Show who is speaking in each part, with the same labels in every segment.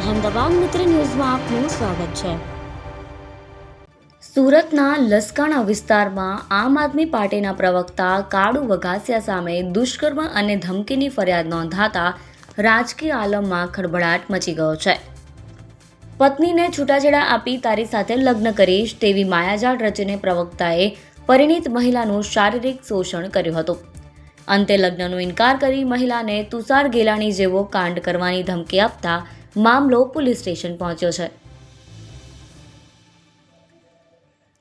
Speaker 1: અહેમદાબાદ મિત્ર ન્યૂઝમાં આપનું સ્વાગત છે। સુરતના લસકાણા વિસ્તારમાં આમ આદમી પાર્ટીના પ્રવક્તા કાળુ વઘાસિયા સામે દુષ્કર્મ અને ધમકીની ફરિયાદ નોંધાતા રાજકીય આલમમાં ખળભળાટ મચી ગયો છે। પત્નીને છૂટાછેડા આપી તારી સાથે લગ્ન કરીશ તેવી માયાજાળ રચીને પ્રવક્તાએ પરિણીત મહિલાનું શારીરિક શોષણ કર્યું હતું। અંતે લગ્નનો ઇનકાર કરી મહિલાને તુષાર ગેલાણી જેવો કાંડ કરવાની ધમકી આપતા મામલો પોલીસ સ્ટેશન પહોંચ્યો છે।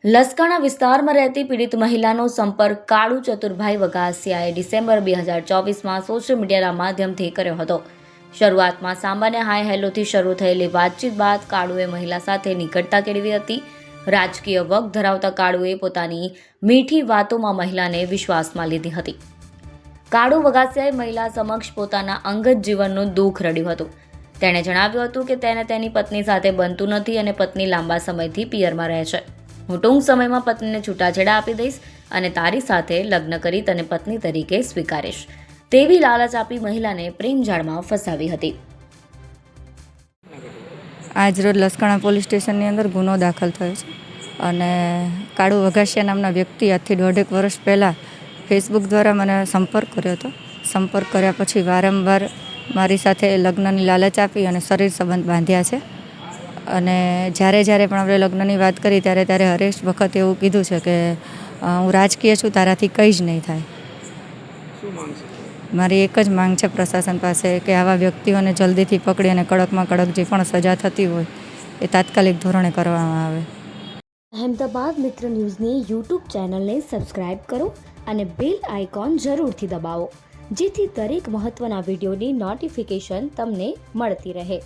Speaker 1: લસકાણા વિસ્તારમાં રહેતી પીડિત મહિલાનો સંપર્ક કાળુ ચતુરભાઈ વઘાસિયાએ ડિસેમ્બર 2024માં સોશિયલ મીડિયાના માધ્યમથી કર્યો હતો। શરૂઆતમાં સામાન્ય હાય હેલોથી શરૂ થયેલી વાતચીત બાદ કાળુએ મહિલા સાથે નિકટતા કેળવી હતી। રાજકીય વગ ધરાવતા કાળુએ પોતાની મીઠી વાતોમાં મહિલાને વિશ્વાસમાં લીધી હતી। કાળુ વઘાસિયાએ મહિલા સમક્ષ પોતાના અંગત જીવનનું દુઃખ રડ્યું હતું। તેણે જણાવ્યું હતું કે તેને તેની પત્ની સાથે બનતું નથી અને પત્ની લાંબા સમયથી પિયરમાં રહે છે। હું ટૂંક સમયમાં પત્નીને છૂટાછેડા આપી દઈશ અને તારી સાથે લગ્ન કરી તને પત્ની તરીકે સ્વીકારીશ તેવી લાલચ આપી મહિલાને પ્રેમજાળમાં ફસાવી હતી।
Speaker 2: આજરોજ લસકાણા પોલીસ સ્ટેશનની અંદર ગુનો દાખલ થયો છે અને કાળુ વઘાસિયા નામના વ્યક્તિ આજથી 1.5 વર્ષ પહેલાં ફેસબુક દ્વારા મને સંપર્ક કર્યો હતો। સંપર્ક કર્યા પછી વારંવાર મારી સાથે લગ્નની લાલચ આપી અને શરીર સંબંધ બાંધ્યા છે અને જ્યારે પણ આપણે લગ્નની વાત કરી ત્યારે હરેક વખત એવું કીધું છે કે હું રાજકીય છું, તારાથી કંઈ જ નહીં થાય। મારી એક જ માંગ છે પ્રશાસન પાસે કે આવા વ્યક્તિઓને જલ્દીથી પકડી અને કડકમાં કડક જે પણ સજા થતી હોય એ તાત્કાલિક ધોરણે કરવામાં આવે।
Speaker 1: અહેમદાબાદ મિત્ર ન્યૂઝની યુટ્યુબ ચેનલને સબસ્ક્રાઇબ કરો અને બેલ આઇકોન જરૂરથી દબાવો જેથી દરેક મહત્ત્વના વિડીયોની નોટિફિકેશન તમને મળતી રહે।